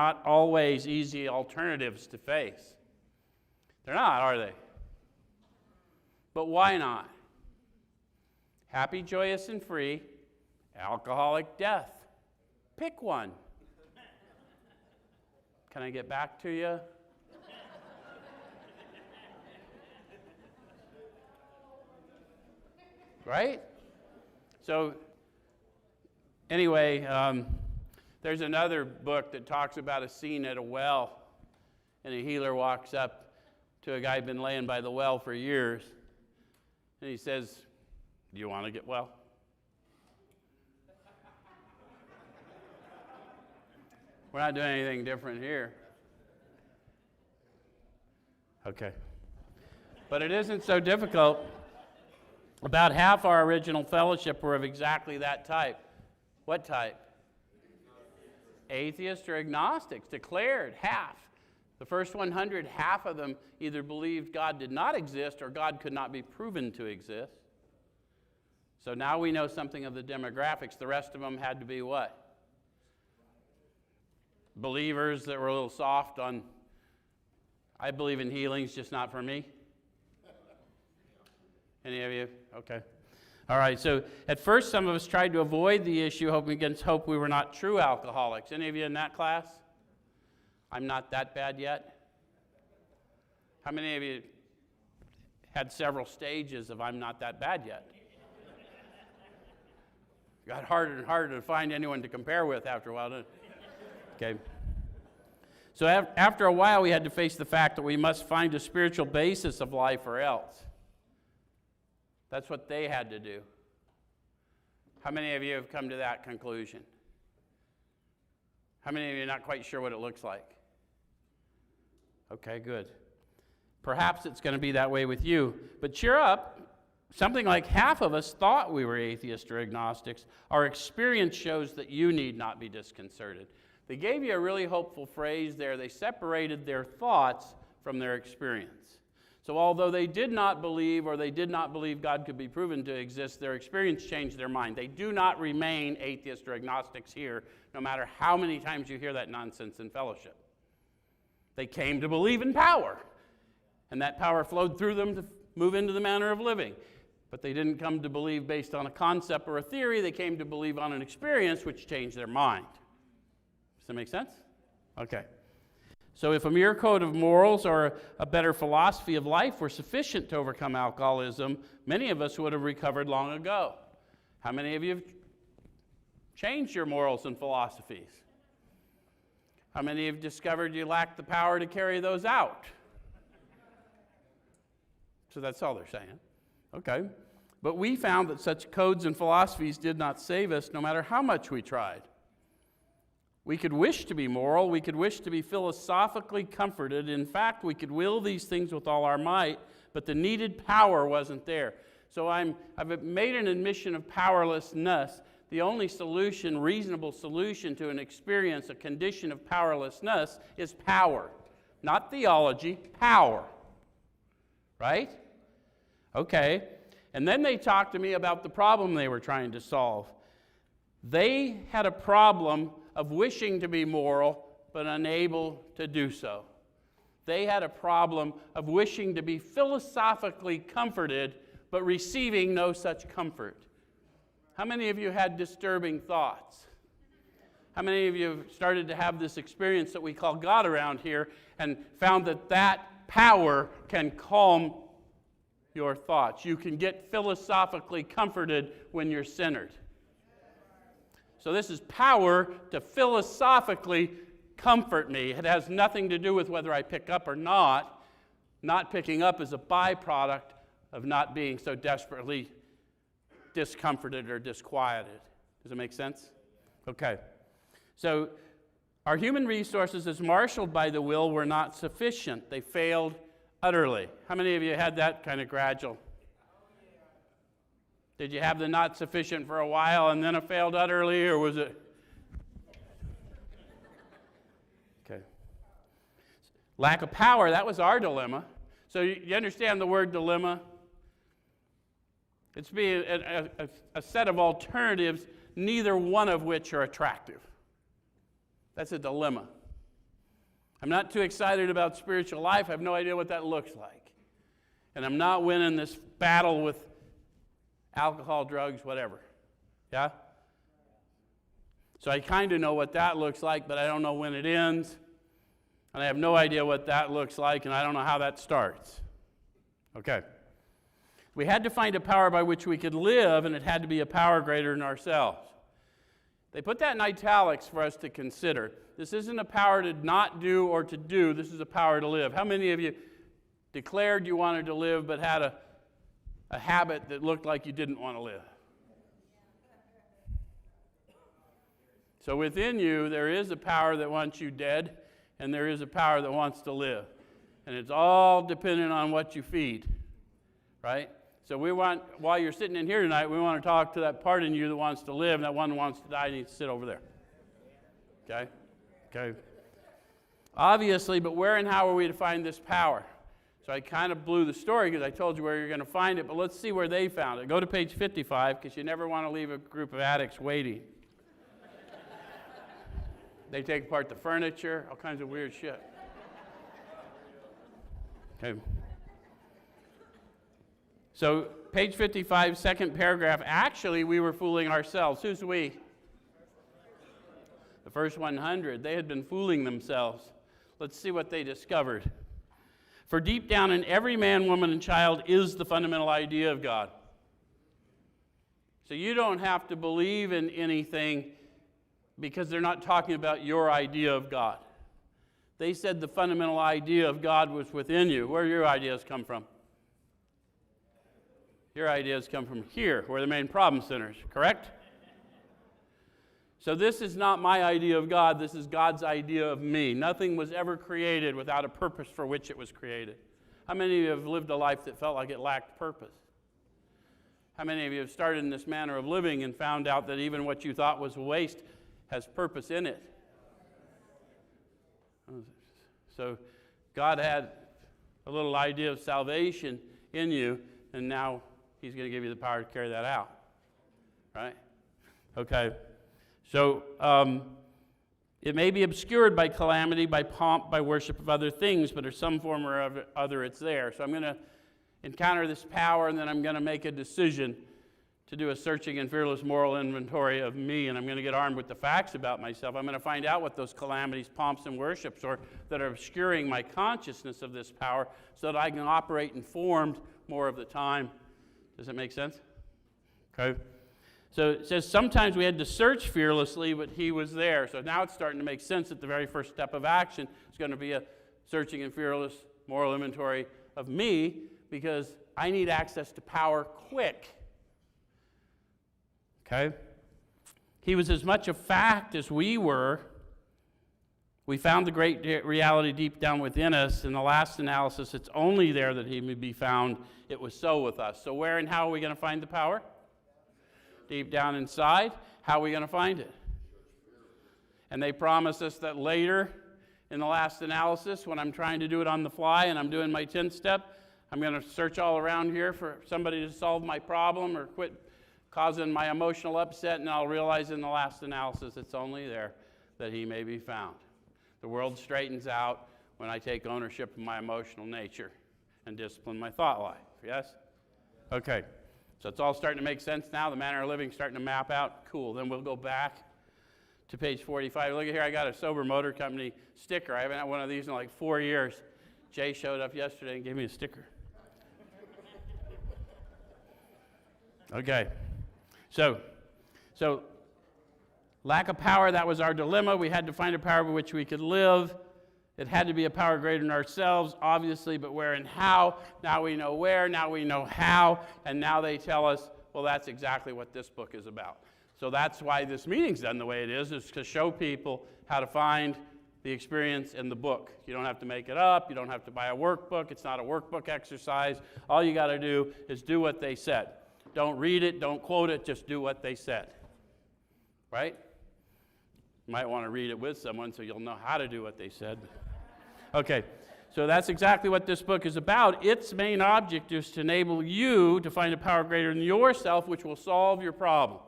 not always easy alternatives to face. They're not, are they? But why not? Happy, joyous, and free, alcoholic death. Pick one. Can I get back to you? Right? So, anyway, there's another book that talks about a scene at a well, and a healer walks up to a guy who'd been laying by the well for years, and he says, "Do you want to get well?" We're not doing anything different here. Okay. But it isn't so difficult. About half our original fellowship were of exactly that type. What type? Atheists or agnostics, declared, half. The first 100, half of them either believed God did not exist or God could not be proven to exist. So now we know something of the demographics. The rest of them had to be what? Believers that were a little soft on, I believe in healings, just not for me. Any of you? Okay. All right, so at first some of us tried to avoid the issue, hoping against hope we were not true alcoholics. Any of you in that class? I'm not that bad yet? How many of you had several stages of I'm not that bad yet? Got harder and harder to find anyone to compare with after a while, didn't it? Okay. So after a while, we had to face the fact that we must find a spiritual basis of life or else. That's what they had to do. How many of you have come to that conclusion? How many of you are not quite sure what it looks like? Okay, good. Perhaps it's going to be that way with you. But cheer up. Something like half of us thought we were atheists or agnostics. Our experience shows that you need not be disconcerted. They gave you a really hopeful phrase there. They separated their thoughts from their experience. So although they did not believe or they did not believe God could be proven to exist, their experience changed their mind. They do not remain atheists or agnostics here, no matter how many times you hear that nonsense in fellowship. They came to believe in power, and that power flowed through them to move into the manner of living. But they didn't come to believe based on a concept or a theory. They came to believe on an experience which changed their mind. Does that make sense? Okay. So if a mere code of morals or a better philosophy of life were sufficient to overcome alcoholism, many of us would have recovered long ago. How many of you have changed your morals and philosophies? How many have discovered you lack the power to carry those out? So that's all they're saying. Okay. But we found that such codes and philosophies did not save us no matter how much we tried. We could wish to be moral. We could wish to be philosophically comforted. In fact, we could will these things with all our might, but the needed power wasn't there. So I've made an admission of powerlessness. The only solution, reasonable solution to an experience, a condition of powerlessness, is power. Not theology, power. Right? Okay. And then they talked to me about the problem they were trying to solve. They had a problem of wishing to be moral, but unable to do so. They had a problem of wishing to be philosophically comforted, but receiving no such comfort. How many of you had disturbing thoughts? How many of you started to have this experience that we call God around here and found that that power can calm your thoughts? You can get philosophically comforted when you're centered. So this is power to philosophically comfort me. It has nothing to do with whether I pick up or not. Not picking up is a byproduct of not being so desperately discomforted or disquieted. Does it make sense? Okay. So our human resources as marshaled by the will were not sufficient. They failed utterly. How many of you had that kind of gradual? Did you have the not sufficient for a while and then it failed utterly, or was it? Okay. Lack of power, that was our dilemma. So you understand the word dilemma? It's being a set of alternatives, neither one of which are attractive. That's a dilemma. I'm not too excited about spiritual life. I have no idea what that looks like. And I'm not winning this battle with alcohol, drugs, whatever. Yeah? So I kind of know what that looks like, but I don't know when it ends. And I have no idea what that looks like, and I don't know how that starts. Okay. We had to find a power by which we could live, and it had to be a power greater than ourselves. They put that in italics for us to consider. This isn't a power to not do or to do. This is a power to live. How many of you declared you wanted to live but had a habit that looked like you didn't want to live? So within you, there is a power that wants you dead, and there is a power that wants to live. And it's all dependent on what you feed, right? So we want, while you're sitting in here tonight, we want to talk to that part in you that wants to live, and that one that wants to die needs to sit over there. Okay? Okay. Obviously, but where and how are we to find this power? So I kind of blew the story because I told you where you're going to find it, but let's see where they found it. Go to page 55 because you never want to leave a group of addicts waiting. They take apart the furniture, all kinds of weird shit. Okay. So page 55, second paragraph. Actually, we were fooling ourselves. Who's we? The first 100. They had been fooling themselves. Let's see what they discovered. For deep down in every man, woman, and child is the fundamental idea of God. So you don't have to believe in anything because they're not talking about your idea of God. They said the fundamental idea of God was within you. Where do your ideas come from? Your ideas come from here, where the main problem centers, correct? So this is not my idea of God. This is God's idea of me. Nothing was ever created without a purpose for which it was created. How many of you have lived a life that felt like it lacked purpose? How many of you have started in this manner of living and found out that even what you thought was a waste has purpose in it? So God had a little idea of salvation in you, and now He's going to give you the power to carry that out. Right? Okay. So it may be obscured by calamity, by pomp, by worship of other things, but in some form or other it's there. So I'm going to encounter this power, and then I'm going to make a decision to do a searching and fearless moral inventory of me, and I'm going to get armed with the facts about myself. I'm going to find out what those calamities, pomps, and worships are that are obscuring my consciousness of this power so that I can operate informed more of the time. Does that make sense? Okay. So it says sometimes we had to search fearlessly, but He was there. So now it's starting to make sense that the very first step of action is going to be a searching and fearless moral inventory of me, because I need access to power quick. Okay? He was as much a fact as we were. We found the great reality deep down within us. In the last analysis, it's only there that He may be found. It was so with us. So where and how are we going to find the power? Deep down inside. How are we going to find it? And they promise us that later, in the last analysis, when I'm trying to do it on the fly and I'm doing my 10th step, I'm going to search all around here for somebody to solve my problem or quit causing my emotional upset, and I'll realize in the last analysis it's only there that He may be found. The world straightens out when I take ownership of my emotional nature and discipline my thought life. Yes? Okay. So it's all starting to make sense now. The manner of living starting to map out. Cool. Then we'll go back to page 45. Look at here. I got a Sober Motor Company sticker. I haven't had one of these in like 4 years. Jay showed up yesterday and gave me a sticker. Okay. So lack of power, that was our dilemma. We had to find a power by which we could live. It had to be a power greater than ourselves, obviously, but where and how. Now we know where, now we know how, and now they tell us, well, that's exactly what this book is about. So that's why this meeting's done the way it is to show people how to find the experience in the book. You don't have to make it up. You don't have to buy a workbook. It's not a workbook exercise. All you got to do is do what they said. Don't read it, don't quote it, just do what they said. Right? You might want to read it with someone so you'll know how to do what they said. Okay, so that's exactly what this book is about. Its main object is to enable you to find a power greater than yourself, which will solve your problem.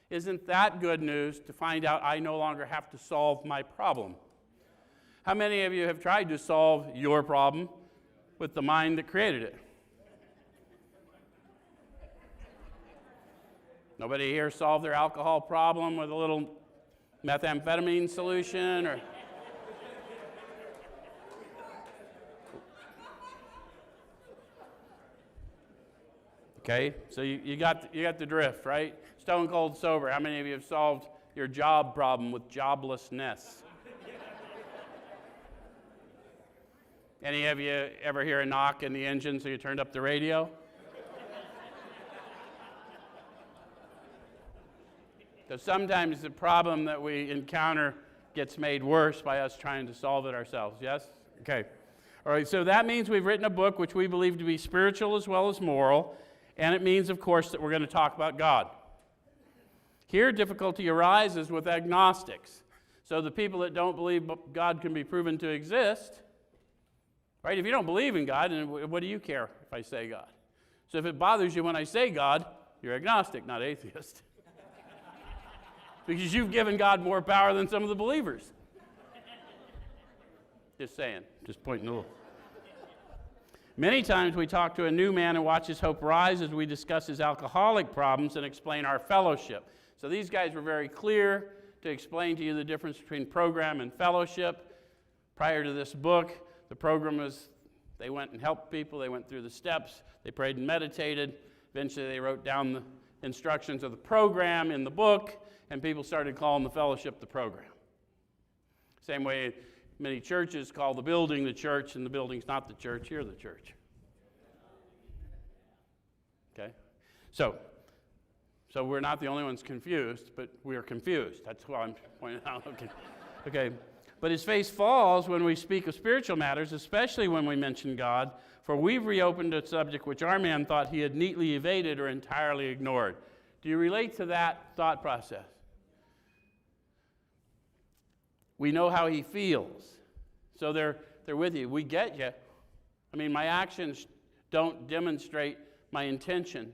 Isn't that good news to find out I no longer have to solve my problem? How many of you have tried to solve your problem with the mind that created it? Nobody here solved their alcohol problem with a little methamphetamine solution or... Okay, so you got the drift, right? Stone cold sober. How many of you have solved your job problem with joblessness? Any of you ever hear a knock in the engine so you turned up the radio? So sometimes the problem that we encounter gets made worse by us trying to solve it ourselves, yes? Okay. All right, so that means we've written a book which we believe to be spiritual as well as moral, and it means, of course, that we're going to talk about God. Here, difficulty arises with agnostics. So the people that don't believe God can be proven to exist, right? If you don't believe in God, then what do you care if I say God? So if it bothers you when I say God, you're agnostic, not atheist. Because you've given God more power than some of the believers. Just saying, just pointing a little. Many times we talk to a new man and watch his hope rise as we discuss his alcoholic problems and explain our fellowship. So these guys were very clear to explain to you the difference between program and fellowship. Prior to this book, the program was they went and helped people, they went through the steps, they prayed and meditated. Eventually they wrote down the instructions of the program in the book, and people started calling the fellowship the program. Same way many churches call the building the church, and the building's not the church, you're the church. Okay? So we're not the only ones confused, but we're confused. That's why I'm pointing out. Okay. But his face falls when we speak of spiritual matters, especially when we mention God, for we've reopened a subject which our man thought he had neatly evaded or entirely ignored. Do you relate to that thought process? We know how he feels. So they're with you. We get you. I mean, my actions don't demonstrate my intention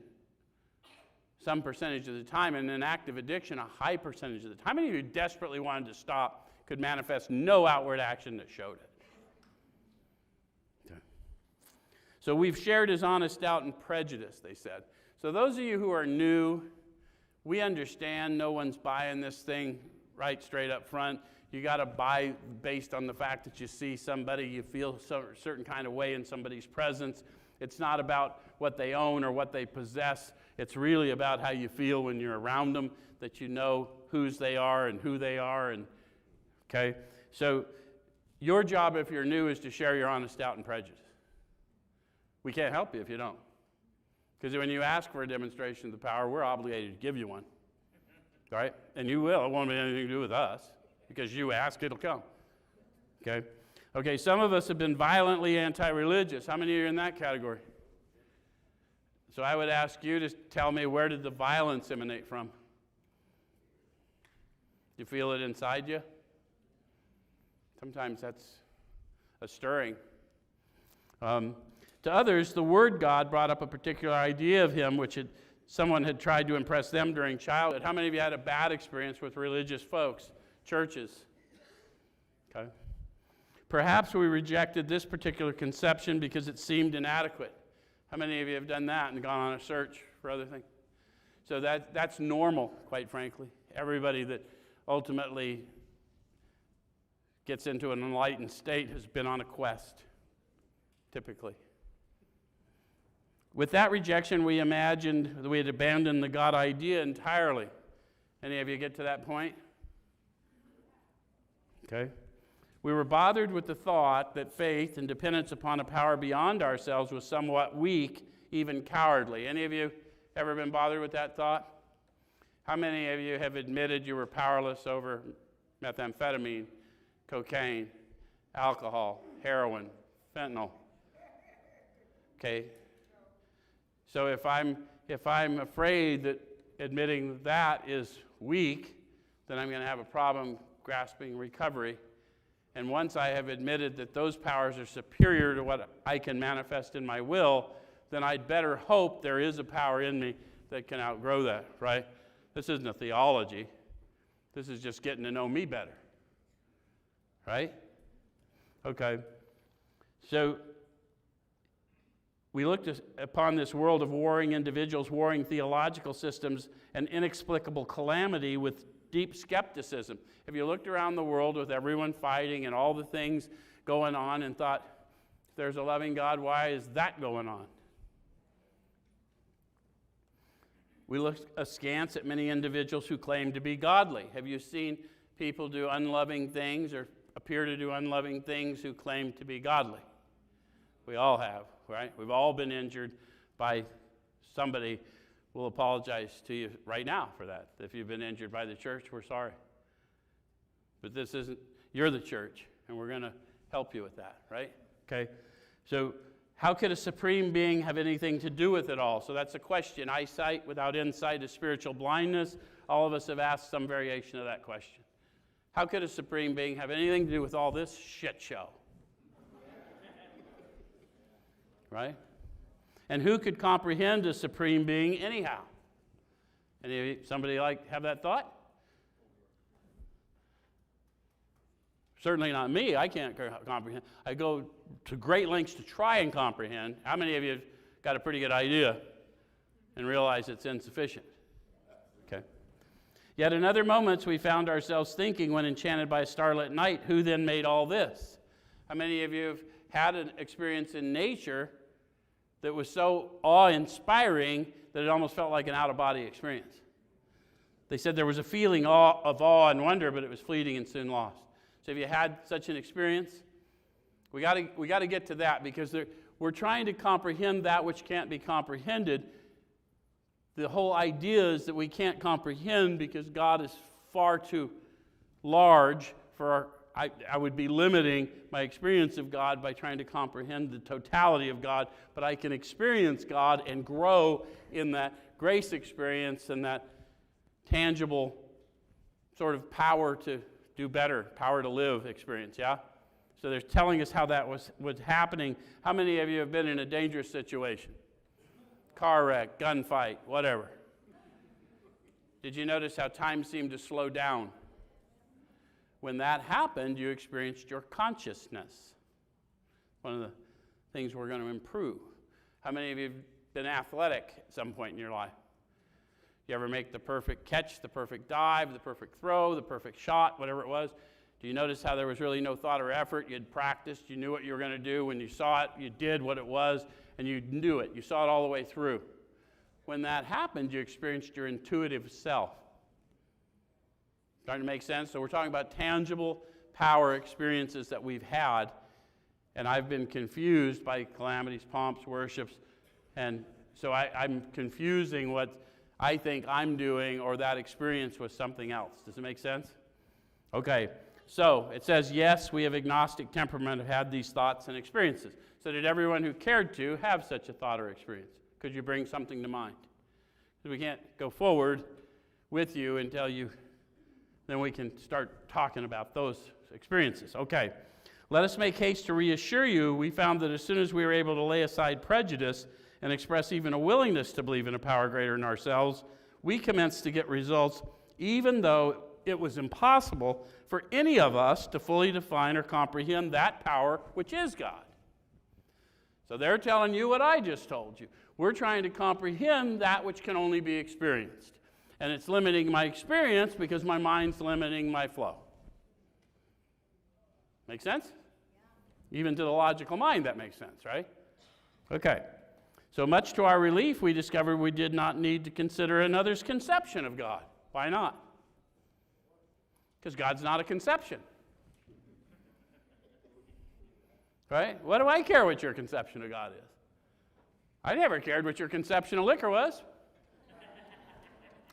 some percentage of the time. And in active addiction, a high percentage of the time. How many of you desperately wanted to stop could manifest no outward action that showed it? Okay. So we've shared his honest doubt and prejudice, they said. So those of you who are new, we understand no one's buying this thing right straight up front. You got to buy based on the fact that you see somebody, you feel a certain kind of way in somebody's presence. It's not about what they own or what they possess. It's really about how you feel when you're around them, that you know whose they are and who they are. And okay, so your job if you're new is to share your honest doubt and prejudice. We can't help you if you don't. Because when you ask for a demonstration of the power, we're obligated to give you one. All right? And you will. It won't have anything to do with us. Because you ask, it'll come. Okay? Okay, some of us have been violently anti-religious. How many are in that category? So I would ask you to tell me, where did the violence emanate from? Do you feel it inside you? Sometimes that's a stirring. To others, the word God brought up a particular idea of him which someone had tried to impress them during childhood. How many of you had a bad experience with religious folks? Churches. Okay. Perhaps we rejected this particular conception because it seemed inadequate. How many of you have done that and gone on a search for other things? So that's normal, quite frankly. Everybody that ultimately gets into an enlightened state has been on a quest, typically. With that rejection, we imagined that we had abandoned the God idea entirely. Any of you get to that point? Okay. We were bothered with the thought that faith and dependence upon a power beyond ourselves was somewhat weak, even cowardly. Any of you ever been bothered with that thought? How many of you have admitted you were powerless over methamphetamine, cocaine, alcohol, heroin, fentanyl? Okay. So if I'm afraid that admitting that is weak, then I'm going to have a problem grasping recovery. And once I have admitted that those powers are superior to what I can manifest in my will, then I'd better hope there is a power in me that can outgrow that, right? This isn't a theology. This is just getting to know me better, right? Okay. So we looked upon this world of warring individuals, warring theological systems, and inexplicable calamity with deep skepticism. Have you looked around the world with everyone fighting and all the things going on and thought, if there's a loving God, why is that going on? We looked askance at many individuals who claim to be godly. Have you seen people do unloving things or appear to do unloving things who claim to be godly? We all have, right? We've all been injured by somebody. We'll apologize to you right now for that. If you've been injured by the church, we're sorry. But this isn't, you're the church, and we're going to help you with that, right? Okay? So how could a supreme being have anything to do with it all? So that's a question. Eyesight without insight is spiritual blindness. All of us have asked some variation of that question. How could a supreme being have anything to do with all this shit show? Right? And who could comprehend a supreme being anyhow? Somebody have that thought? Certainly not me. I can't comprehend. I go to great lengths to try and comprehend. How many of you have got a pretty good idea and realize it's insufficient? Okay. Yet in other moments we found ourselves thinking when enchanted by a starlit night, who then made all this? How many of you have had an experience in nature that was so awe-inspiring that it almost felt like an out-of-body experience? They said there was a feeling of awe and wonder, but it was fleeting and soon lost. So have you had such an experience? We got to get to that, because we're trying to comprehend that which can't be comprehended. The whole idea is that we can't comprehend because God is far too large for I would be limiting my experience of God by trying to comprehend the totality of God, but I can experience God and grow in that grace experience and that tangible sort of power to do better, power to live experience, yeah? So they're telling us how that was happening. How many of you have been in a dangerous situation? Car wreck, gunfight, whatever. Did you notice how time seemed to slow down? When that happened, you experienced your consciousness. One of the things we're going to improve. How many of you have been athletic at some point in your life? You ever make the perfect catch, the perfect dive, the perfect throw, the perfect shot, whatever it was? Do you notice how there was really no thought or effort? You'd practiced, you knew what you were going to do. When you saw it, you did what it was, and you knew it. You saw it all the way through. When that happened, you experienced your intuitive self. Starting to make sense? So we're talking about tangible power experiences that we've had, and I've been confused by calamities, pomps, worships, and so I'm confusing what I think I'm doing or that experience with something else. Does it make sense? Okay, so it says, yes, we of agnostic temperament have had these thoughts and experiences. So did everyone who cared to have such a thought or experience? Could you bring something to mind? Because we can't go forward with you and tell you, then we can start talking about those experiences. Okay, let us make haste to reassure you. We found that as soon as we were able to lay aside prejudice and express even a willingness to believe in a power greater than ourselves, we commenced to get results, even though it was impossible for any of us to fully define or comprehend that power which is God. So they're telling you what I just told you. We're trying to comprehend that which can only be experienced. And it's limiting my experience because my mind's limiting my flow. Make sense? Yeah. Even to the logical mind, that makes sense, right? Okay. So much to our relief, we discovered we did not need to consider another's conception of God. Why not? Because God's not a conception. Right? What do I care what your conception of God is? I never cared what your conception of liquor was.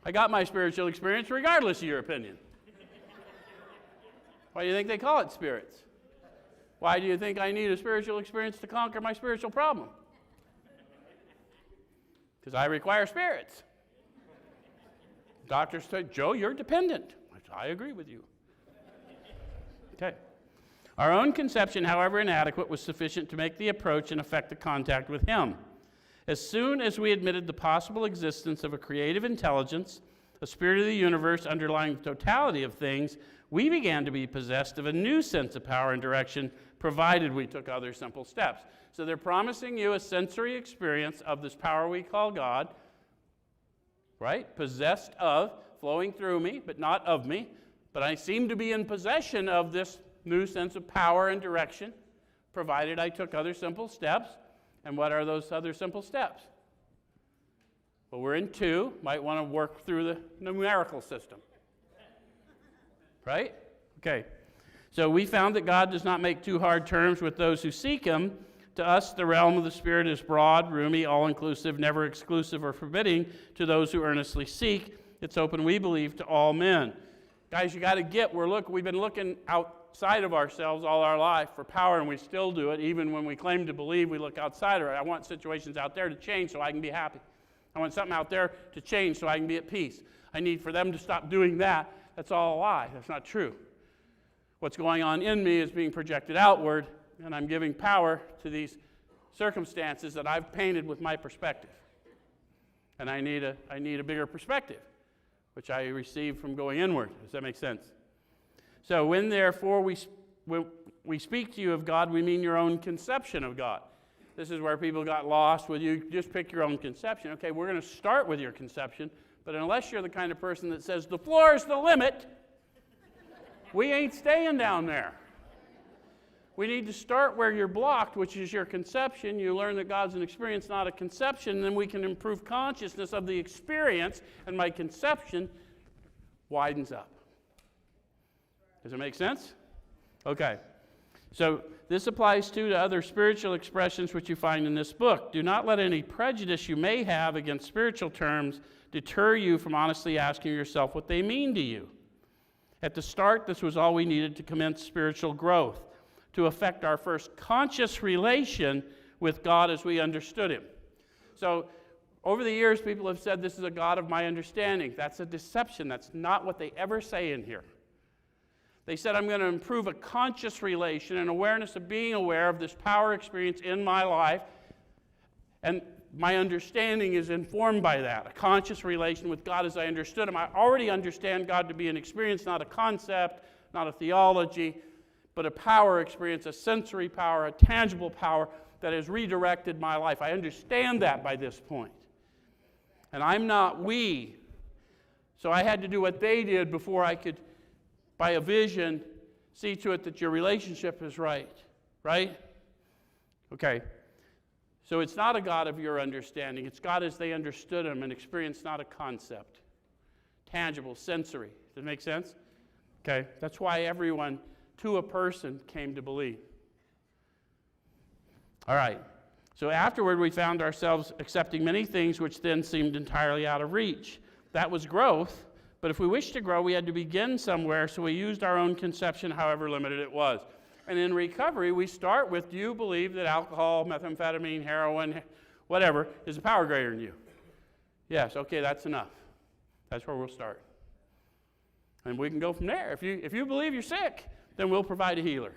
I got my spiritual experience regardless of your opinion. Why do you think they call it spirits? Why do you think I need a spiritual experience to conquer my spiritual problem? Because I require spirits. Doctors say, Joe, you're dependent. I agree with you. Okay. Our own conception, however inadequate, was sufficient to make the approach and effect the contact with Him. As soon as we admitted the possible existence of a creative intelligence, a spirit of the universe underlying the totality of things, we began to be possessed of a new sense of power and direction, provided we took other simple steps. So they're promising you a sensory experience of this power we call God, right? Possessed of, flowing through me, but not of me. But I seem to be in possession of this new sense of power and direction, provided I took other simple steps. And what are those other simple steps? Well, we're in 2. Might want to work through the numerical system. Right? Okay. So we found that God does not make too hard terms with those who seek him. To us, the realm of the Spirit is broad, roomy, all-inclusive, never exclusive or forbidding to those who earnestly seek. It's open, we believe, to all men. Guys, you got to get, we've been looking outside of ourselves all our life for power, and we still do it. Even when we claim to believe, we look outside of it. I want situations out there to change so I can be happy. I want something out there to change so I can be at peace. I need for them to stop doing that. That's all a lie. That's not true. What's going on in me is being projected outward, and I'm giving power to these circumstances that I've painted with my perspective. And I need a bigger perspective, which I receive from going inward. Does that make sense? So when therefore we speak to you of God, we mean your own conception of God. This is where people got lost with you. Just pick your own conception. Okay, we're going to start with your conception, but unless you're the kind of person that says the floor is the limit, we ain't staying down there. We need to start where you're blocked, which is your conception. You learn that God's an experience, not a conception, and then we can improve consciousness of the experience, and my conception widens up. Does it make sense? Okay. So this applies too to other spiritual expressions which you find in this book. Do not let any prejudice you may have against spiritual terms deter you from honestly asking yourself what they mean to you. At the start, this was all we needed to commence spiritual growth, to affect our first conscious relation with God as we understood him. So over the years, people have said this is a God of my understanding. That's a deception. That's not what they ever say in here. They said I'm going to improve a conscious relation, an awareness of being aware of this power experience in my life, and my understanding is informed by that, a conscious relation with God as I understood him. I already understand God to be an experience, not a concept, not a theology, but a power experience, a sensory power, a tangible power that has redirected my life. I understand that by this point. And I'm not we. So I had to do what they did before I could, by a vision, see to it that your relationship is right. Right? Okay. So it's not a God of your understanding. It's God as they understood him, an experience, not a concept. Tangible, sensory. Does it make sense? Okay. That's why everyone, to a person, came to believe. All right. So afterward, we found ourselves accepting many things which then seemed entirely out of reach. That was growth, but if we wished to grow, we had to begin somewhere, so we used our own conception, however limited it was. And in recovery, we start with, do you believe that alcohol, methamphetamine, heroin, whatever, is a power greater than you? Yes, okay, that's enough. That's where we'll start. And we can go from there. If you believe you're sick, then we'll provide a healer.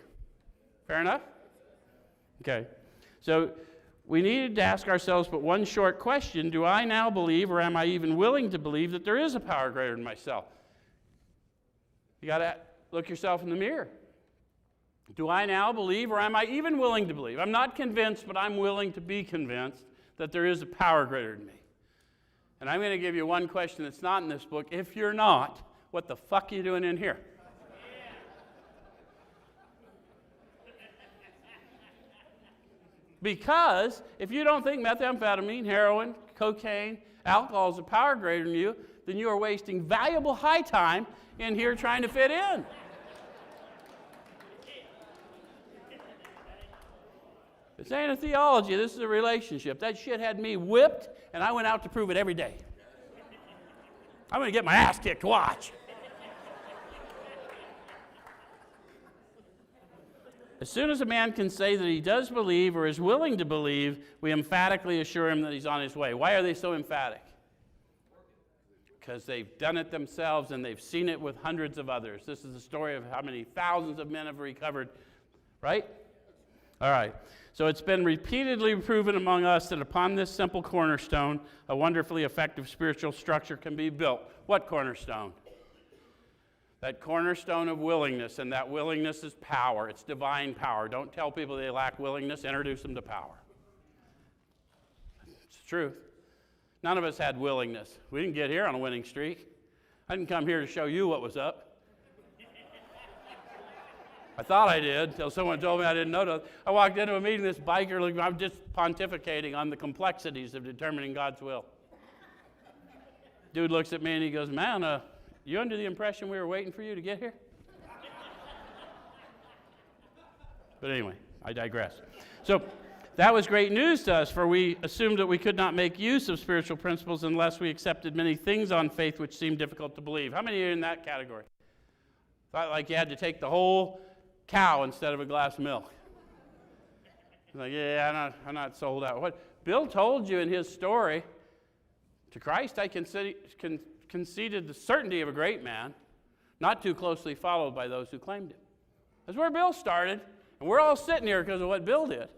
Fair enough? Okay. So we needed to ask ourselves but one short question. Do I now believe, or am I even willing to believe, that there is a power greater than myself? You got to look yourself in the mirror. Do I now believe, or am I even willing to believe? I'm not convinced, but I'm willing to be convinced that there is a power greater than me. And I'm going to give you one question that's not in this book. If you're not, what the fuck are you doing in here? Because if you don't think methamphetamine, heroin, cocaine, alcohol is a power greater than you, then you are wasting valuable high time in here trying to fit in. This ain't a theology, this is a relationship. That shit had me whipped, and I went out to prove it every day. I'm going to get my ass kicked, watch. As soon as a man can say that he does believe or is willing to believe, we emphatically assure him that he's on his way. Why are they so emphatic? Because they've done it themselves and they've seen it with hundreds of others. This is the story of how many thousands of men have recovered, right? All right. So it's been repeatedly proven among us that upon this simple cornerstone, a wonderfully effective spiritual structure can be built. What cornerstone? That cornerstone of willingness, and that willingness is power. It's divine power. Don't tell people they lack willingness, introduce them to power. It's the truth. None of us had willingness. We didn't get here on a winning streak. I didn't come here to show you what was up. I thought I did until someone told me I didn't know. I walked into a meeting, this biker, I'm just pontificating on the complexities of determining God's will. Dude looks at me and he goes, man, you under the impression we were waiting for you to get here? But anyway, I digress. So that was great news to us, for we assumed that we could not make use of spiritual principles unless we accepted many things on faith which seemed difficult to believe. How many are in that category? Thought like you had to take the whole cow instead of a glass of milk. Like, yeah, I'm not sold out. What Bill told you in his story, to Christ I conceded the certainty of a great man, not too closely followed by those who claimed it. That's where Bill started, and we're all sitting here because of what Bill did,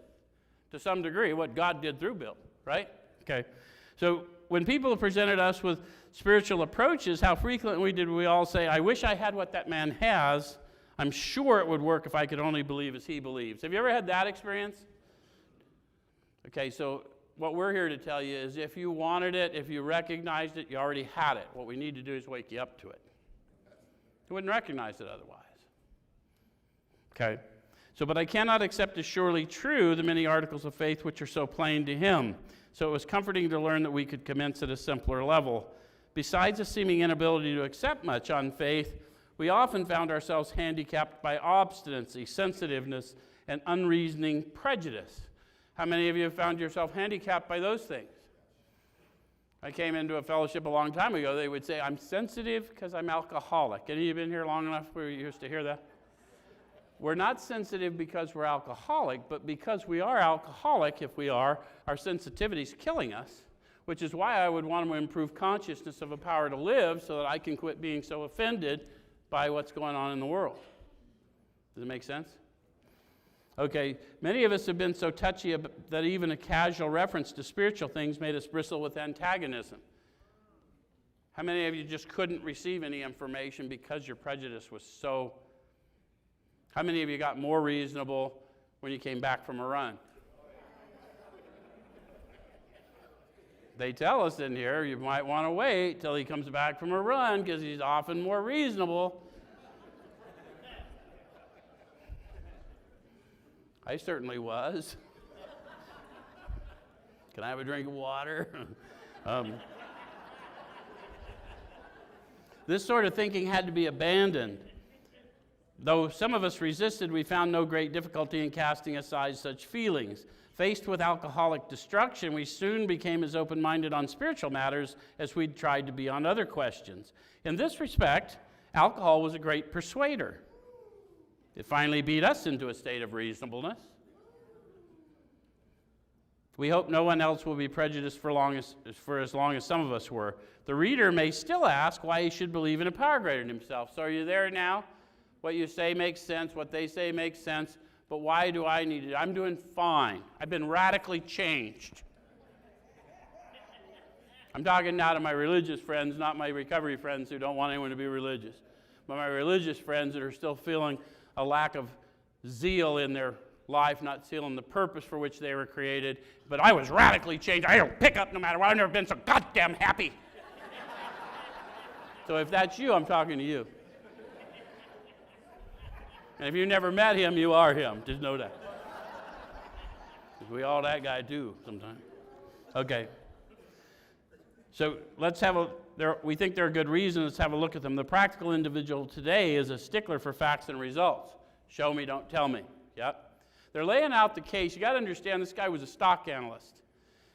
to some degree, what God did through Bill, right? Okay. So when people presented us with spiritual approaches, how frequently did we all say, I wish I had what that man has. I'm sure it would work if I could only believe as he believes. Have you ever had that experience? Okay, so what we're here to tell you is if you wanted it, if you recognized it, you already had it. What we need to do is wake you up to it. You wouldn't recognize it otherwise. Okay, so but I cannot accept as surely true the many articles of faith which are so plain to him. So it was comforting to learn that we could commence at a simpler level. Besides a seeming inability to accept much on faith, we often found ourselves handicapped by obstinacy, sensitiveness, and unreasoning prejudice. How many of you have found yourself handicapped by those things? I came into a fellowship a long time ago. They would say, I'm sensitive because I'm alcoholic. Any of you been here long enough where you used to hear that? We're not sensitive because we're alcoholic, but because we are alcoholic, if we are, our sensitivity is killing us, which is why I would want to improve consciousness of a power to live so that I can quit being so offended by what's going on in the world. Does it make sense? Okay, many of us have been so touchy that even a casual reference to spiritual things made us bristle with antagonism. How many of you just couldn't receive any information because your prejudice was so... How many of you got more reasonable when you came back from a run? They tell us in here, you might want to wait till he comes back from a run because he's often more reasonable. I certainly was. Can I have a drink of water? This sort of thinking had to be abandoned. Though some of us resisted, we found no great difficulty in casting aside such feelings. Faced with alcoholic destruction, we soon became as open-minded on spiritual matters as we'd tried to be on other questions. In this respect, alcohol was a great persuader. It finally beat us into a state of reasonableness. We hope no one else will be prejudiced for as long as some of us were. The reader may still ask why he should believe in a power greater than himself. So are you there now? What you say makes sense, what they say makes sense, but why do I need it? I'm doing fine. I've been radically changed. I'm talking now to my religious friends, not my recovery friends who don't want anyone to be religious, but my religious friends that are still feeling a lack of zeal in their life, not feeling the purpose for which they were created. But I was radically changed. I don't pick up no matter what. I've never been so goddamn happy. So if that's you, I'm talking to you. And if you never met him, you are him. Just know that. We all that guy too sometimes. Okay. So let's have we think there are good reasons. Let's have a look at them. The practical individual today is a stickler for facts and results. Show me, don't tell me. Yep. They're laying out the case. You got to understand this guy was a stock analyst.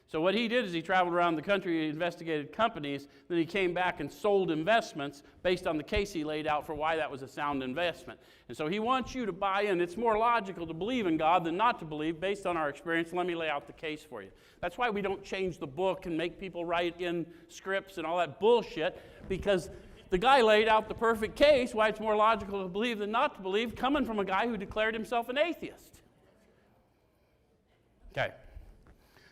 So what he did is he traveled around the country, he investigated companies, then he came back and sold investments based on the case he laid out for why that was a sound investment. And so he wants you to buy in. It's more logical to believe in God than not to believe based on our experience. Let me lay out the case for you. That's why we don't change the book and make people write in scripts and all that bullshit, because the guy laid out the perfect case why it's more logical to believe than not to believe, coming from a guy who declared himself an atheist. Okay.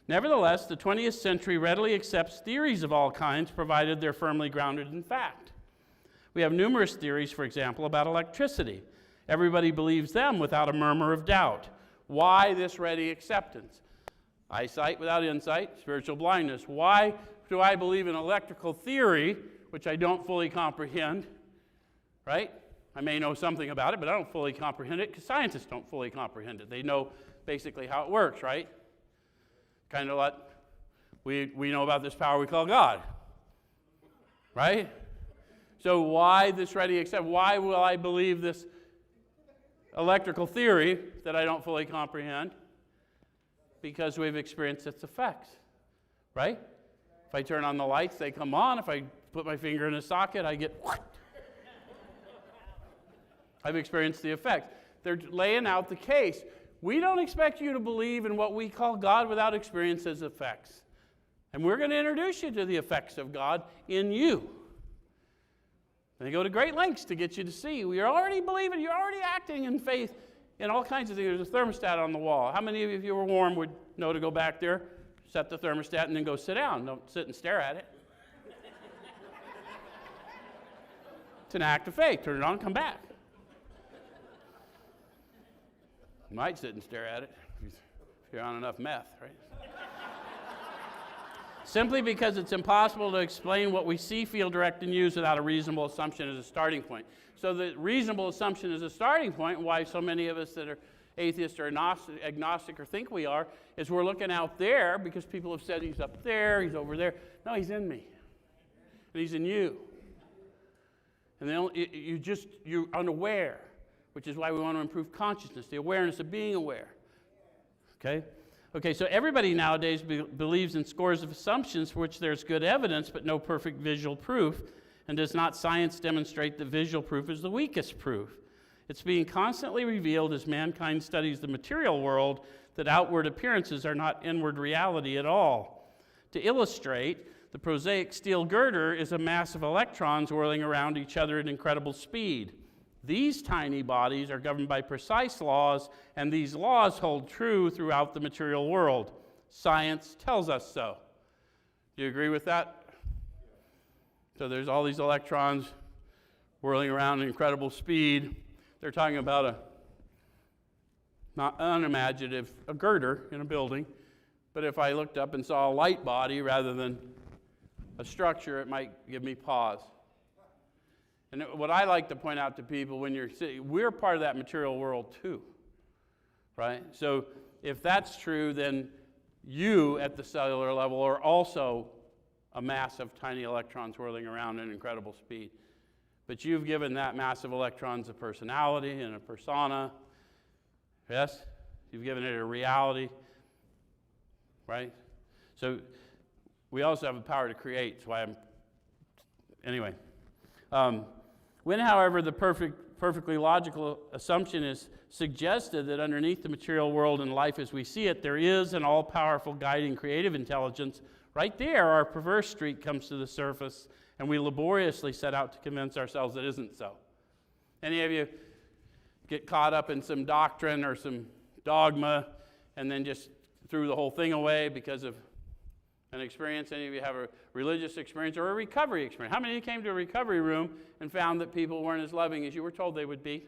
Nevertheless, the 20th century readily accepts theories of all kinds, provided they're firmly grounded in fact. We have numerous theories, for example, about electricity. Everybody believes them without a murmur of doubt. Why this ready acceptance? Eyesight without insight, spiritual blindness. Why do I believe in electrical theory, which I don't fully comprehend, right? I may know something about it, but I don't fully comprehend it because scientists don't fully comprehend it. They know basically how it works, right? Kind of like we know about this power we call God, right? So why this ready accept? Why will I believe this electrical theory that I don't fully comprehend? Because we've experienced its effects, right? If I turn on the lights, they come on. If I put my finger in a socket, I get I've experienced the effects. They're laying out the case. We don't expect you to believe in what we call God without experience His effects. And we're going to introduce you to the effects of God in you. And they go to great lengths to get you to see. You're already believing, you're already acting in faith in all kinds of things. There's a thermostat on the wall. How many of you, if you were warm, would know to go back there, set the thermostat, and then go sit down? Don't sit and stare at it. It's an act of faith. Turn it on, come back. You might sit and stare at it if you're on enough meth, right? Simply because it's impossible to explain what we see, feel, direct, and use without a reasonable assumption as a starting point. So the reasonable assumption is a starting point, why so many of us that are atheists or agnostic or think we are, is we're looking out there because people have said He's up there, He's over there. No, He's in me. And He's in you. And then you're unaware, which is why we want to improve consciousness, the awareness of being aware. Okay, so everybody nowadays believes in scores of assumptions for which there's good evidence but no perfect visual proof, and does not science demonstrate that visual proof is the weakest proof? It's being constantly revealed as mankind studies the material world that outward appearances are not inward reality at all. To illustrate, the prosaic steel girder is a mass of electrons whirling around each other at incredible speed. These tiny bodies are governed by precise laws, and these laws hold true throughout the material world. Science tells us so. Do you agree with that? So there's all these electrons whirling around at incredible speed. They're talking about a not unimaginative, a girder in a building, but if I looked up and saw a light body rather than a structure, it might give me pause. And what I like to point out to people when you're sitting, we're part of that material world too, right? So if that's true, then you at the cellular level are also a mass of tiny electrons whirling around at incredible speed. But you've given that mass of electrons a personality and a persona. Yes? You've given it a reality, right? So we also have the power to create. That's why anyway. When, however, the perfectly logical assumption is suggested that underneath the material world and life as we see it, there is an all-powerful guiding creative intelligence, right there our perverse streak comes to the surface, and we laboriously set out to convince ourselves it isn't so. Any of you get caught up in some doctrine or some dogma and then just threw the whole thing away because of an experience? Any of you have a religious experience or a recovery experience? How many of you came to a recovery room and found that people weren't as loving as you were told they would be?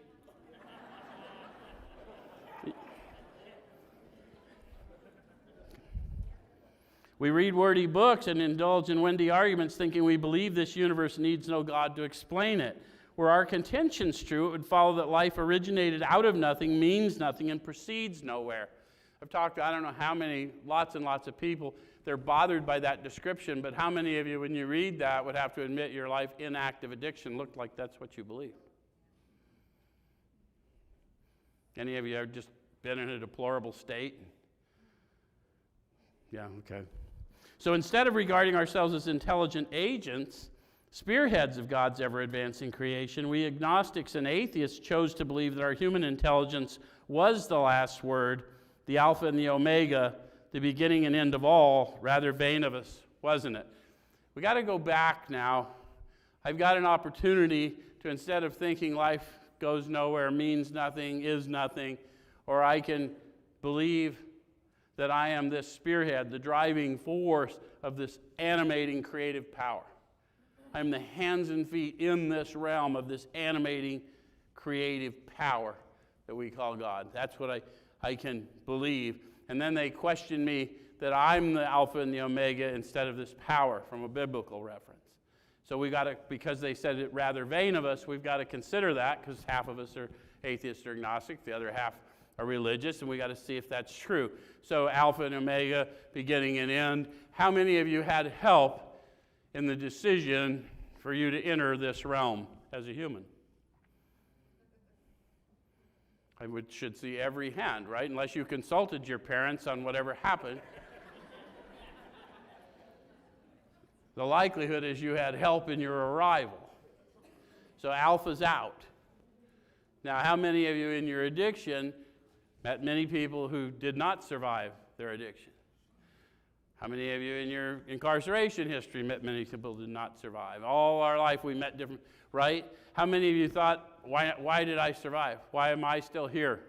We read wordy books and indulge in windy arguments thinking we believe this universe needs no God to explain it. Were our contentions true, it would follow that life originated out of nothing, means nothing, and proceeds nowhere. I've talked to I don't know how many, lots and lots of people. They're bothered by that description, but how many of you, when you read that, would have to admit your life in active addiction looked like that's what you believe? Any of you have just been in a deplorable state? Yeah, okay. So instead of regarding ourselves as intelligent agents, spearheads of God's ever-advancing creation, we agnostics and atheists chose to believe that our human intelligence was the last word, the Alpha and the Omega, the beginning and end of all. Rather vain of us, wasn't it? We got to go back now. I've got an opportunity to, instead of thinking life goes nowhere, means nothing, is nothing, or I can believe that I am this spearhead, the driving force of this animating creative power. I'm the hands and feet in this realm of this animating creative power that we call God. That's what I can believe. And then they question me that I'm the Alpha and the Omega instead of this power from a biblical reference. So we got to, because they said it rather vain of us, we've got to consider that, because half of us are atheists or agnostic, the other half are religious, and we got to see if that's true. So Alpha and Omega, beginning and end. How many of you had help in the decision for you to enter this realm as a human? I should see every hand, right? Unless you consulted your parents on whatever happened. The likelihood is you had help in your arrival. So Alpha's out. Now, how many of you in your addiction met many people who did not survive their addiction? How many of you in your incarceration history met many people who did not survive? All our life we met different, right? How many of you thought, why did I survive? Why am I still here?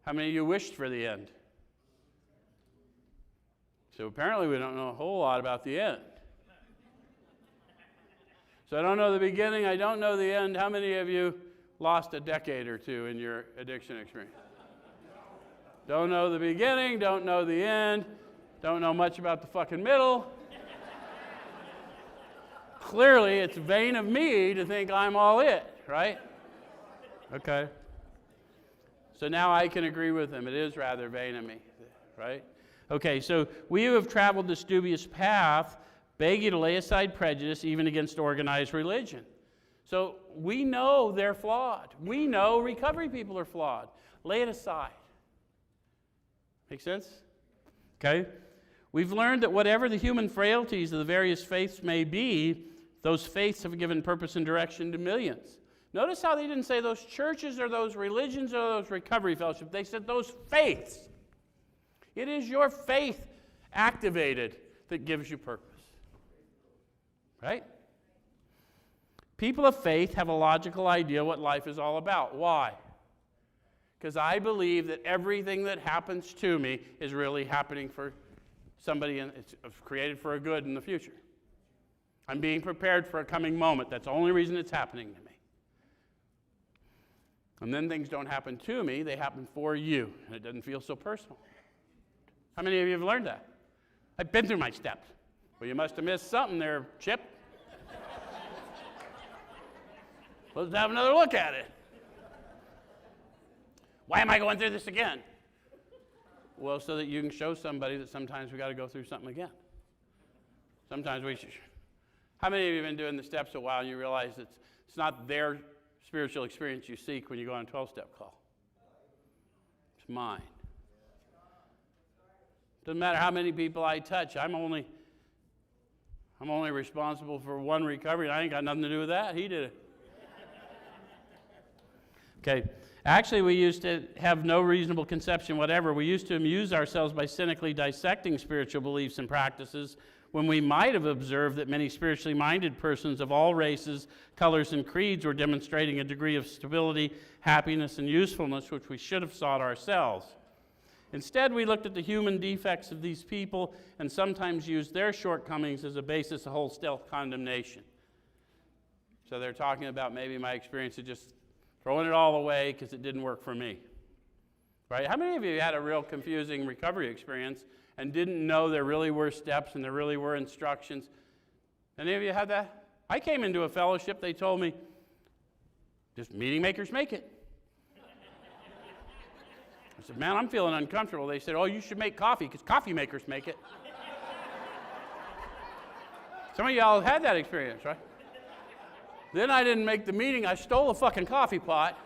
How many of you wished for the end? So apparently we don't know a whole lot about the end. So I don't know the beginning, I don't know the end. How many of you lost a decade or two in your addiction experience? Don't know the beginning, don't know the end, don't know much about the fucking middle. Clearly, it's vain of me to think I'm all it, right? Okay. So now I can agree with him. It is rather vain of me, right? Okay, so we who have traveled this dubious path beg you to lay aside prejudice even against organized religion. So we know they're flawed. We know recovery people are flawed. Lay it aside. Make sense? Okay? We've learned that whatever the human frailties of the various faiths may be, those faiths have given purpose and direction to millions. Notice how they didn't say those churches or those religions or those recovery fellowships. They said those faiths. It is your faith activated that gives you purpose. Right? People of faith have a logical idea what life is all about. Why? Because I believe that everything that happens to me is really happening for somebody, and it's created for a good in the future. I'm being prepared for a coming moment. That's the only reason it's happening to me. And then things don't happen to me, they happen for you, and it doesn't feel so personal. How many of you have learned that? I've been through my steps. Well, you must have missed something there, Chip. Let's have another look at it. Why am I going through this again? Well, so that you can show somebody that sometimes we got to go through something again. Sometimes we should. How many of you have been doing the steps a while and you realize it's not their spiritual experience you seek when you go on a 12-step call? It's mine. Doesn't matter how many people I touch. I'm only responsible for one recovery, and I ain't got nothing to do with that. He did it. Okay. Actually, we used to have no reasonable conception whatever. We used to amuse ourselves by cynically dissecting spiritual beliefs and practices when we might have observed that many spiritually minded persons of all races, colors, and creeds were demonstrating a degree of stability, happiness, and usefulness which we should have sought ourselves. Instead, we looked at the human defects of these people and sometimes used their shortcomings as a basis of wholesale condemnation. So they're talking about maybe my experience of just throwing it all away because it didn't work for me. Right? How many of you had a real confusing recovery experience and didn't know there really were steps and there really were instructions? Any of you had that? I came into a fellowship, they told me, just meeting makers make it. I said, man, I'm feeling uncomfortable. They said, oh, you should make coffee because coffee makers make it. Some of y'all had that experience, right? Then I didn't make the meeting. I stole a fucking coffee pot.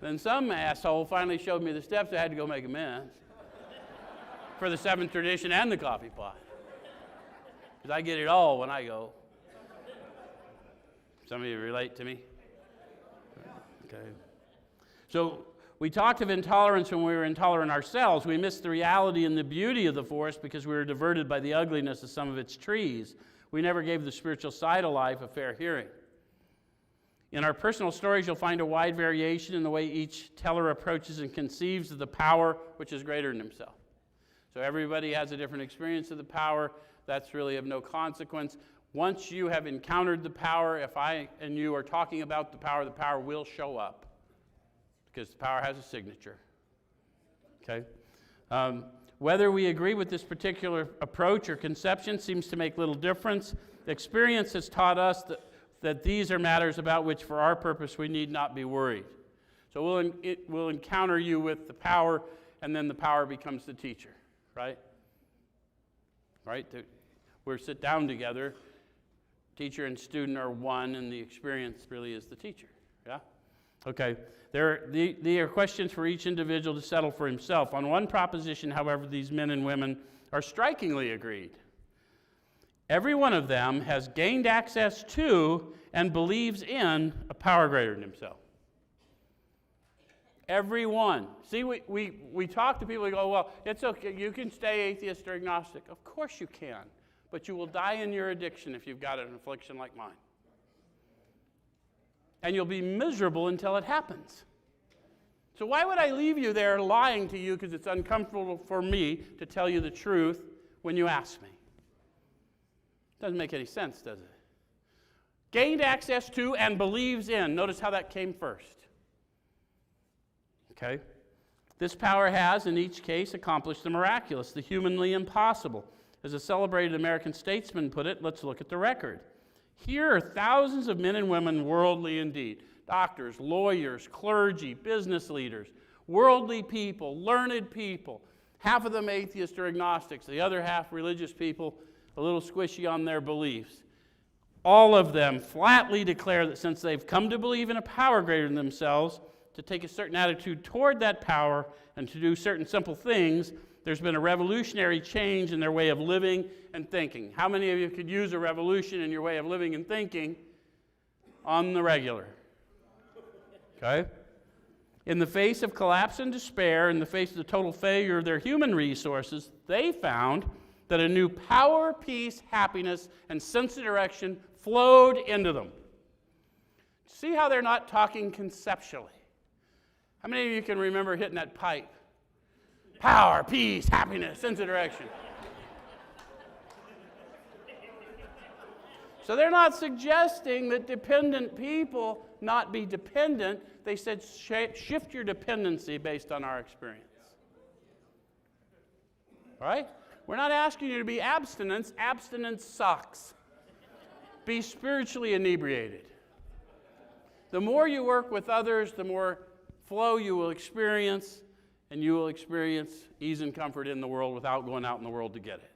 Then some asshole finally showed me the steps. I had to go make amends for the seventh tradition and the coffee pot. Because I get it all when I go. Some of you relate to me? Okay. So we talked of intolerance when we were intolerant ourselves. We missed the reality and the beauty of the forest because we were diverted by the ugliness of some of its trees. We never gave the spiritual side of life a fair hearing. In our personal stories, you'll find a wide variation in the way each teller approaches and conceives of the power which is greater than himself. So everybody has a different experience of the power. That's really of no consequence. Once you have encountered the power, if I and you are talking about the power will show up because the power has a signature. Okay? Whether we agree with this particular approach or conception seems to make little difference. Experience has taught us that these are matters about which, for our purpose, we need not be worried. So we'll encounter you with the power, and then the power becomes the teacher, right? Right? We sit down together. Teacher and student are one, and the experience really is the teacher. Yeah? Okay. There are questions for each individual to settle for himself. On one proposition, however, these men and women are strikingly agreed. Every one of them has gained access to and believes in a power greater than himself. Every one. See, we talk to people who go, well, it's okay, you can stay atheist or agnostic. Of course you can, but you will die in your addiction if you've got an affliction like mine. And you'll be miserable until it happens. So why would I leave you there lying to you because it's uncomfortable for me to tell you the truth when you ask me? Doesn't make any sense, does it? Gained access to and believes in. Notice how that came first. Okay? This power has, in each case, accomplished the miraculous, the humanly impossible. As a celebrated American statesman put it, let's look at the record. Here are thousands of men and women worldly indeed. Doctors, lawyers, clergy, business leaders, worldly people, learned people, half of them atheists or agnostics, the other half religious people, a little squishy on their beliefs. All of them flatly declare that since they've come to believe in a power greater than themselves, to take a certain attitude toward that power and to do certain simple things, there's been a revolutionary change in their way of living and thinking. How many of you could use a revolution in your way of living and thinking on the regular? Okay? In the face of collapse and despair, in the face of the total failure of their human resources, they found that a new power, peace, happiness, and sense of direction flowed into them. See how they're not talking conceptually? How many of you can remember hitting that pipe? Power, peace, happiness, sense of direction. So they're not suggesting that dependent people not be dependent. They said shift your dependency based on our experience. Right? We're not asking you to be abstinence. Abstinence sucks. Be spiritually inebriated. The more you work with others, the more flow you will experience, and you will experience ease and comfort in the world without going out in the world to get it.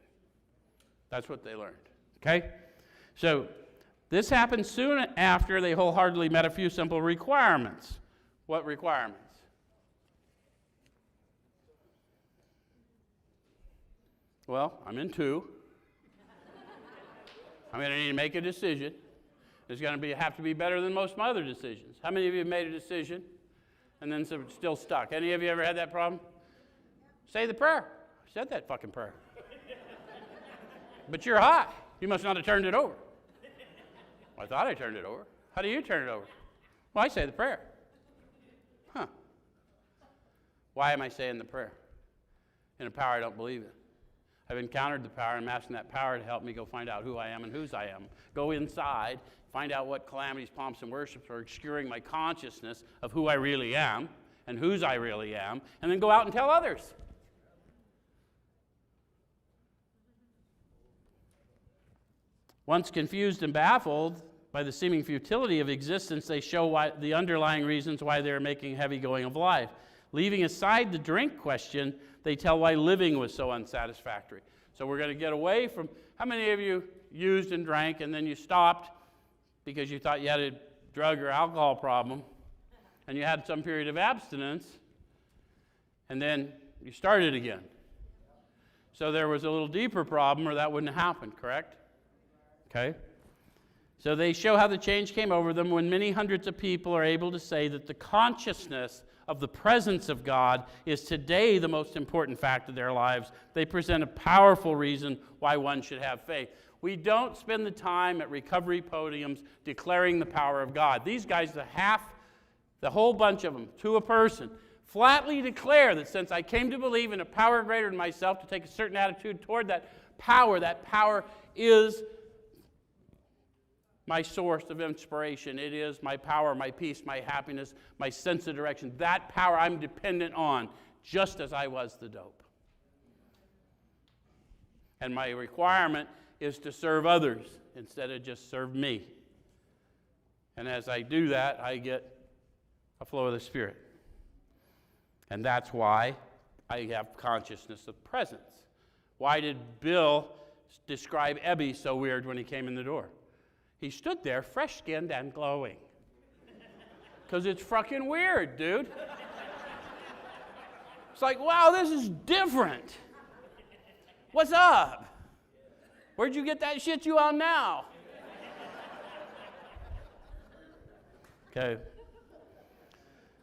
That's what they learned. Okay? So this happened soon after they wholeheartedly met a few simple requirements. What requirements? Well, I'm in two. I'm going to need to make a decision. It's going to have to be better than most of my other decisions. How many of you have made a decision and then still stuck? Any of you ever had that problem? Say the prayer. I said that fucking prayer. But you're high. You must not have turned it over. Well, I thought I turned it over. How do you turn it over? Well, I say the prayer. Huh. Why am I saying the prayer? In a power I don't believe in. I've encountered the power, and I'm asking that power to help me go find out who I am and whose I am. Go inside, find out what calamities, pomps, and worships are obscuring my consciousness of who I really am and whose I really am, and then go out and tell others. Once confused and baffled by the seeming futility of existence, they show the underlying reasons why they're making heavy going of life. Leaving aside the drink question, they tell why living was so unsatisfactory. So we're going to get away from, how many of you used and drank and then you stopped because you thought you had a drug or alcohol problem and you had some period of abstinence and then you started again? So there was a little deeper problem or that wouldn't have happened, correct? Okay? So they show how the change came over them when many hundreds of people are able to say that the consciousness of the presence of God is today the most important fact of their lives. They present a powerful reason why one should have faith. We don't spend the time at recovery podiums declaring the power of God. These guys, the whole bunch of them, to a person, flatly declare that since I came to believe in a power greater than myself, to take a certain attitude toward that power is my source of inspiration. It is my power, my peace, my happiness, my sense of direction. That power I'm dependent on, just as I was the dope. And my requirement is to serve others instead of just serve me. And as I do that, I get a flow of the Spirit. And that's why I have consciousness of presence. Why did Bill describe Ebby so weird when he came in the door? He stood there, fresh-skinned and glowing. Because it's fucking weird, dude. It's like, wow, this is different. What's up? Where'd you get that shit you on now? Okay.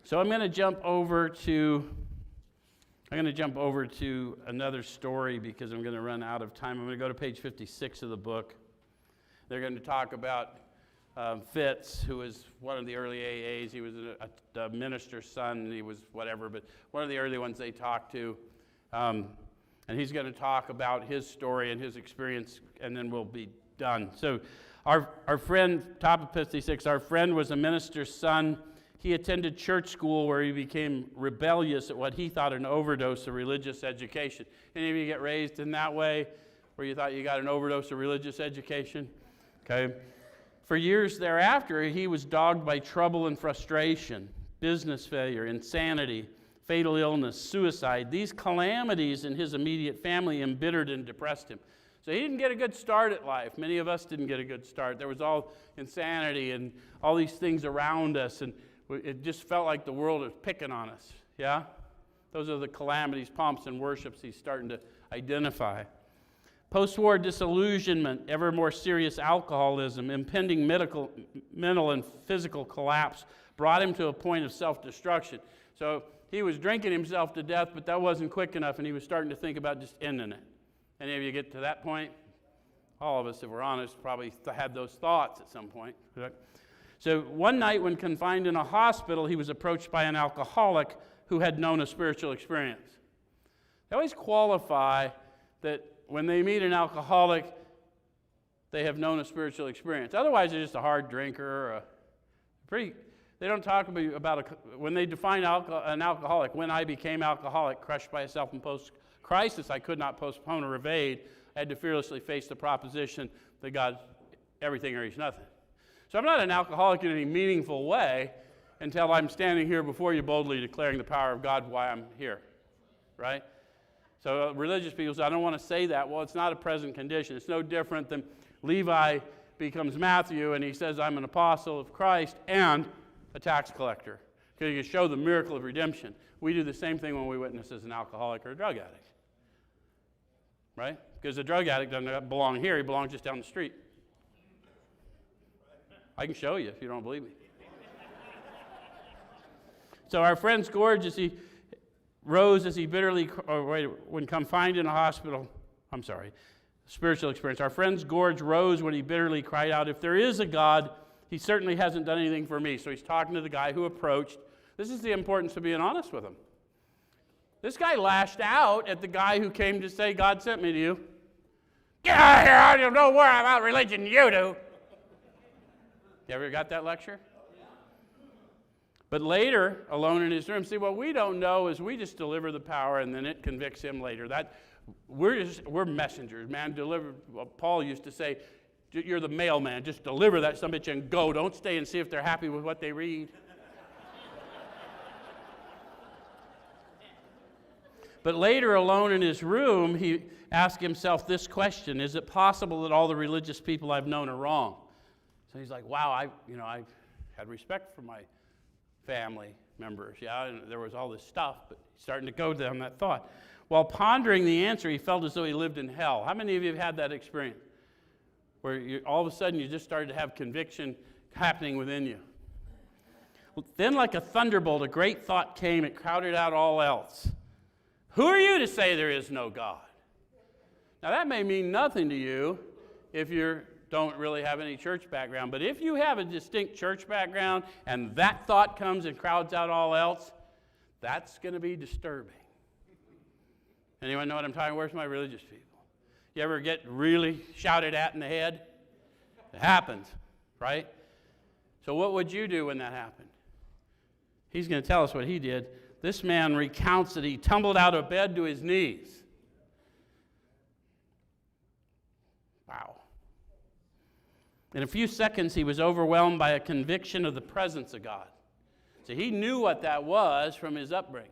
So I'm going to jump over to another story because I'm going to run out of time. I'm going to go to page 56 of the book. They're going to talk about Fitz, who was one of the early AAs. He was a minister's son. He was whatever, but one of the early ones they talked to. And he's going to talk about his story and his experience, and then we'll be done. So our friend, top of 56, our friend was a minister's son. He attended church school where he became rebellious at what he thought an overdose of religious education. Any of you get raised in that way, where you thought you got an overdose of religious education? Okay. For years thereafter, he was dogged by trouble and frustration, business failure, insanity, fatal illness, suicide. These calamities in his immediate family embittered and depressed him. So he didn't get a good start at life. Many of us didn't get a good start. There was all insanity and all these things around us, and it just felt like the world was picking on us, yeah? Those are the calamities, pomps, and worships he's starting to identify. Post-war disillusionment, ever more serious alcoholism, impending mental and physical collapse brought him to a point of self-destruction. So he was drinking himself to death, but that wasn't quick enough, and he was starting to think about just ending it. Any of you get to that point? All of us, if we're honest, probably had those thoughts at some point. So one night when confined in a hospital, he was approached by an alcoholic who had known a spiritual experience. They always qualify that when they meet an alcoholic, they have known a spiritual experience. Otherwise, they're just a hard drinker or they don't talk about when they define an alcoholic. When I became alcoholic, crushed by a self-imposed crisis I could not postpone or evade, I had to fearlessly face the proposition that God's everything or he's nothing. So I'm not an alcoholic in any meaningful way until I'm standing here before you boldly declaring the power of God why I'm here, right? So religious people say, I don't want to say that. Well, it's not a present condition. It's no different than Levi becomes Matthew and he says, I'm an apostle of Christ and a tax collector. Because you can show the miracle of redemption. We do the same thing when we witness as an alcoholic or a drug addict. Right? Because a drug addict doesn't belong here. He belongs just down the street. I can show you if you don't believe me. So our friend Scourge, as he rose as he when confined in a hospital, spiritual experience. Our friend Scourge rose when he bitterly cried out, if there is a God, he certainly hasn't done anything for me. So he's talking to the guy who approached. This is the importance of being honest with him. This guy lashed out at the guy who came to say, God sent me to you. Get out of here, I don't know more about religion than you do. You ever got that lecture? But later, alone in his room, see, what we don't know is we just deliver the power and then it convicts him later. We're messengers, man. Paul used to say, you're the mailman. Just deliver that son of a bitch and go. Don't stay and see if they're happy with what they read. But later, alone in his room, he asked himself this question: is it possible that all the religious people I've known are wrong? So he's like, wow, I had respect for my family members, yeah, and there was all this stuff, but he's starting to go down that thought. While pondering the answer, he felt as though he lived in hell. How many of you have had that experience? Where all of a sudden you just started to have conviction happening within you. Then like a thunderbolt, a great thought came. It crowded out all else. Who are you to say there is no God? Now that may mean nothing to you if you don't really have any church background. But if you have a distinct church background and that thought comes and crowds out all else, that's going to be disturbing. Anyone know what I'm talking about? Where's my religious people? You ever get really shouted at in the head? It happens, right? So what would you do when that happened? He's going to tell us what he did. This man recounts that he tumbled out of bed to his knees. Wow. In a few seconds, he was overwhelmed by a conviction of the presence of God. So he knew what that was from his upbringing.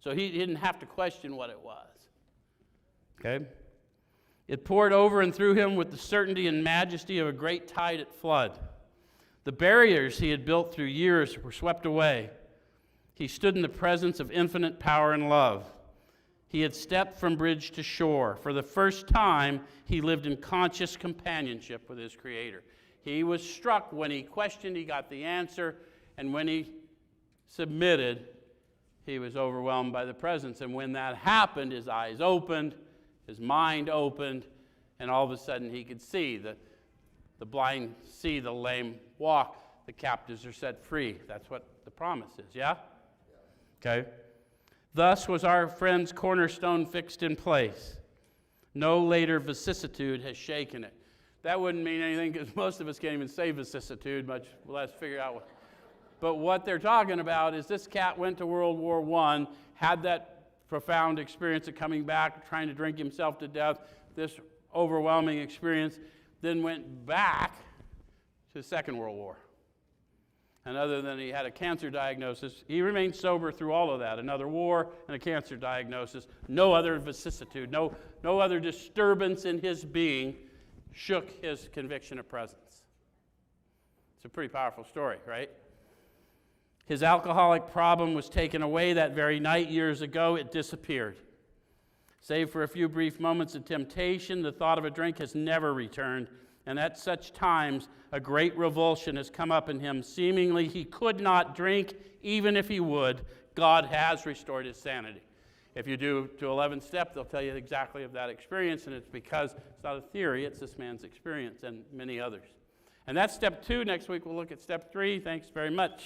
So he didn't have to question what it was. Okay? It poured over and through him with the certainty and majesty of a great tide at flood. The barriers he had built through years were swept away. He stood in the presence of infinite power and love. He had stepped from bridge to shore. For the first time, he lived in conscious companionship with his Creator. He was struck when he questioned, he got the answer, and when he submitted, he was overwhelmed by the presence. And when that happened, his eyes opened, his mind opened, and all of a sudden he could see. The blind see, the lame walk, the captives are set free. That's what the promise is, yeah? Okay. Thus was our friend's cornerstone fixed in place. No later vicissitude has shaken it. That wouldn't mean anything because most of us can't even say vicissitude, much less figure out what. But what they're talking about is this cat went to World War I, had that profound experience of coming back, trying to drink himself to death, this overwhelming experience, then went back to the Second World War. And other than he had a cancer diagnosis, he remained sober through all of that. Another war and a cancer diagnosis. No other vicissitude, no other disturbance in his being shook his conviction of presence. It's a pretty powerful story, right? His alcoholic problem was taken away that very night years ago. It disappeared. Save for a few brief moments of temptation, the thought of a drink has never returned. And at such times, a great revulsion has come up in him. Seemingly, he could not drink even if he would. God has restored his sanity. If you do to 11th step, they'll tell you exactly of that experience, and it's because it's not a theory, it's this man's experience and many others. And that's step 2. Next week, we'll look at step 3. Thanks very much.